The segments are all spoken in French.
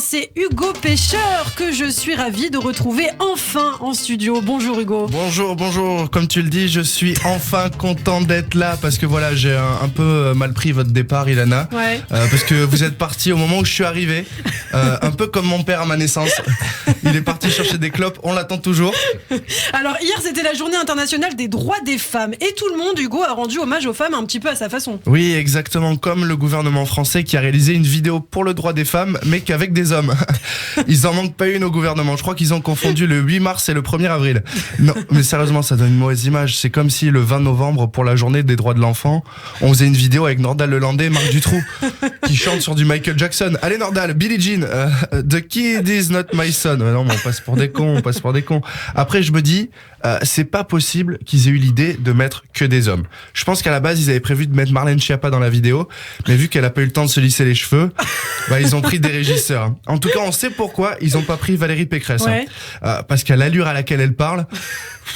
c'est Hugo Pêcheur que je suis ravie de retrouver enfin en studio. Bonjour Hugo. Bonjour. Comme tu le dis, je suis enfin content d'être là parce que voilà, j'ai un peu mal pris votre départ, Ilana. Ouais. Parce que vous êtes parti au moment où je suis arrivé. Un peu comme mon père à ma naissance. Il est parti chercher des clopes, on l'attend toujours. Alors hier, c'était la journée internationale des droits des femmes. Et tout le monde, Hugo, a rendu hommage aux femmes un petit peu à sa façon. Oui, exactement comme le gouvernement français qui a réalisé une vidéo pour le droit des femmes, mais qu'avec des hommes. Ils en manquent pas une au gouvernement. Je crois qu'ils ont confondu le 8 mars et le 1er avril. Non, mais sérieusement, ça donne une mauvaise image. C'est comme si le 20 novembre, pour la journée des droits de l'enfant, on faisait une vidéo avec Nordal Lelandais et Marc Dutroux qui chantent sur du Michael Jackson. Allez Nordal, Billie Jean, The Kid is not my son. Non, mais on passe pour des cons, Après, je me dis, c'est pas possible qu'ils aient eu l'idée de mettre que des hommes. Je pense qu'à la base, ils avaient prévu de mettre Marlène Schiappa dans la vidéo, mais vu qu'elle a pas eu le temps de se lisser les cheveux, ils ont pris des régisseurs. En tout cas, on sait pourquoi ils ont pas pris Valérie Pécresse. Ouais. Parce qu'à l'allure à laquelle elle parle,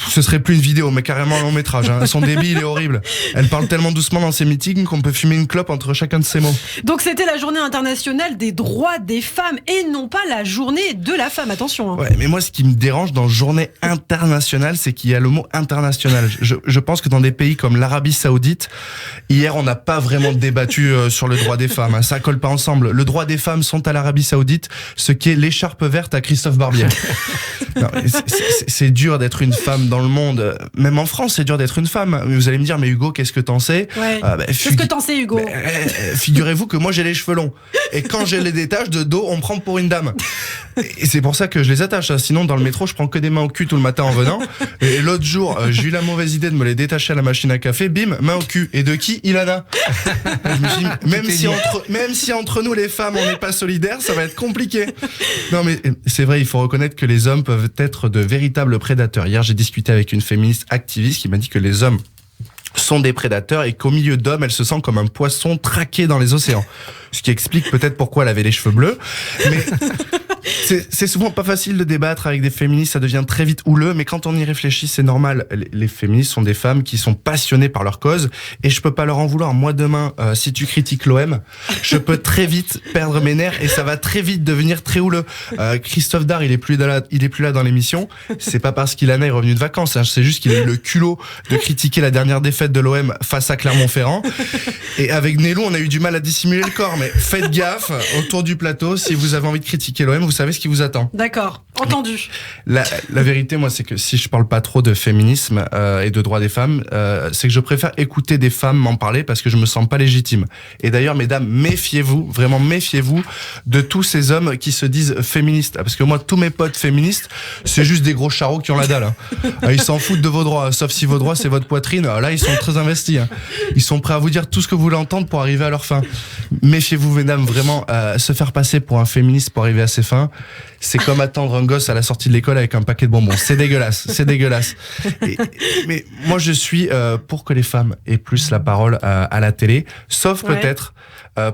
ce serait plus une vidéo, mais carrément un long métrage. Son débit, il est horrible. Elle parle tellement doucement dans ses meetings qu'on peut fumer une clope entre chacun de ses mots. Donc c'était la journée internationale des droits des femmes et non pas la journée de la femme, attention. Ouais, mais moi ce qui me dérange dans journée internationale, c'est qu'il y a le mot international. Je pense que dans des pays comme l'Arabie Saoudite, hier on n'a pas vraiment débattu sur le droit des femmes. Ça colle pas ensemble. Le droit des femmes sont à l'Arabie Saoudite ce qu'est l'écharpe verte à Christophe Barbier. Non, c'est dur d'être une femme dans le monde. Même en France, c'est dur d'être une femme. Vous allez me dire, mais Hugo, qu'est-ce que t'en sais? Ouais. Qu'est-ce que t'en sais, Hugo? Figurez-vous que moi, j'ai les cheveux longs. Et quand je les détache de dos, on me prend pour une dame. Et c'est pour ça que je les attache. Sinon, dans le métro, je prends que des mains au cul tout le matin en venant. Et l'autre jour, j'ai eu la mauvaise idée de me les détacher à la machine à café. Bim, main au cul. Et de qui? Ilana. Je me suis dit, même si entre nous, les femmes, on n'est pas solidaires, ça va être compliqué. Non, mais c'est vrai, il faut reconnaître que les hommes peuvent être de véritables prédateurs. Hier, j'ai discuté avec une féministe activiste qui m'a dit que les hommes sont des prédateurs et qu'au milieu d'hommes, elle se sent comme un poisson traqué dans les océans. Ce qui explique peut-être pourquoi elle avait les cheveux bleus. Mais c'est souvent pas facile de débattre avec des féministes, ça devient très vite houleux, mais quand on y réfléchit, c'est normal. Les féministes sont des femmes qui sont passionnées par leur cause et je peux pas leur en vouloir. Moi, demain, si tu critiques l'OM, je peux très vite perdre mes nerfs et ça va très vite devenir très houleux. Christophe Dard, il est plus là dans l'émission. C'est pas parce qu'Ilana est revenu de vacances, hein. C'est juste qu'il a eu le culot de critiquer la dernière défaite de l'OM face à Clermont-Ferrand. Et avec Nélou, on a eu du mal à dissimuler le corps, mais faites gaffe autour du plateau. Si vous avez envie de critiquer l'OM, vous savez ce qui vous attend. D'accord, entendu. La vérité, moi, c'est que si je parle pas trop de féminisme et de droits des femmes, c'est que je préfère écouter des femmes m'en parler parce que je me sens pas légitime. Et d'ailleurs, mesdames, méfiez-vous, vraiment méfiez-vous de tous ces hommes qui se disent féministes. Parce que moi, tous mes potes féministes, c'est juste des gros charros qui ont la dalle. Hein. Ils s'en foutent de vos droits, sauf si vos droits, c'est votre poitrine. Là, ils sont très investis. Hein. Ils sont prêts à vous dire tout ce que vous voulez entendre pour arriver à leur fin. Méfiez-vous, mesdames, vraiment, se faire passer pour un féministe pour arriver à ses fins, c'est comme attendre un gosse à la sortie de l'école avec un paquet de bonbons. C'est dégueulasse, c'est dégueulasse. Mais moi, je suis pour que les femmes aient plus la parole à la télé, sauf peut-être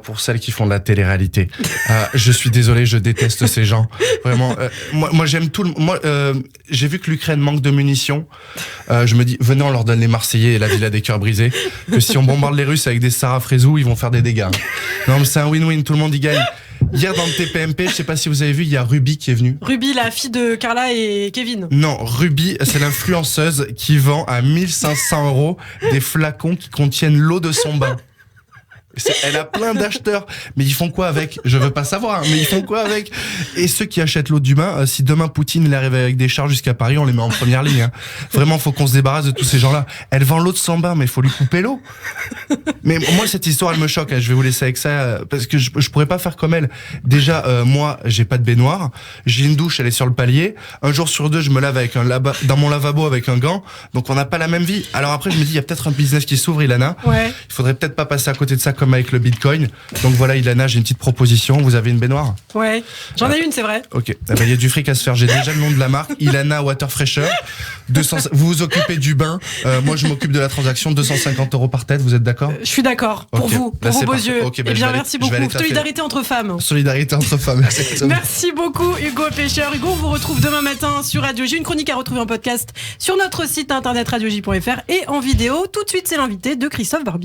pour celles qui font de la télé-réalité. Je suis désolé, je déteste ces gens. Vraiment, moi j'aime tout. Moi, j'ai vu que l'Ukraine manque de munitions. Je me dis, venez, on leur donne les Marseillais et la Villa des Cœurs Brisés. Que si on bombarde les Russes avec des Sarah Frézou, ils vont faire des dégâts. Non, mais c'est un win-win, tout le monde y gagne. Hier dans le TPMP, je sais pas si vous avez vu, il y a Ruby qui est venue. Ruby, la fille de Carla et Kevin. Non, Ruby, c'est l'influenceuse qui vend à 1500 € des flacons qui contiennent l'eau de son bain. Elle a plein d'acheteurs, mais ils font quoi avec? Je veux pas savoir, mais ils font quoi avec? Et ceux qui achètent l'eau du bain, si demain Poutine il arrive avec des chars jusqu'à Paris, on les met en première ligne. Hein. Vraiment, faut qu'on se débarrasse de tous ces gens-là. Elle vend l'eau de son bain, mais il faut lui couper l'eau. Mais moi, cette histoire, elle me choque. Hein. Je vais vous laisser avec ça parce que je pourrais pas faire comme elle. Déjà, moi, j'ai pas de baignoire. J'ai une douche, elle est sur le palier. Un jour sur deux, je me lave avec dans mon lavabo avec un gant. Donc, on n'a pas la même vie. Alors après, je me dis, il y a peut-être un business qui s'ouvre, Ilana. Ouais. Il faudrait peut-être pas passer à côté de ça comme avec le Bitcoin. Donc voilà, Ilana, j'ai une petite proposition. Vous avez une baignoire? Ouais, j'en ai une, c'est vrai. Ok, il y a du fric à se faire. J'ai déjà le nom de la marque, Ilana Water Fresher. Vous vous occupez du bain. Moi, je m'occupe de la transaction. 250 € par tête. Vous êtes d'accord? Je suis d'accord. Pour Ok. vous, pour Là, vos c'est beaux parfait. yeux. Ok, Eh bien, merci beaucoup. Solidarité entre femmes. Solidarité entre femmes. Merci beaucoup, Hugo Pêcheur. Hugo, on vous retrouve demain matin sur Radio J. Une chronique à retrouver en podcast sur notre site internet radioj.fr et en vidéo. Tout de suite, c'est l'invité de Christophe Barbier.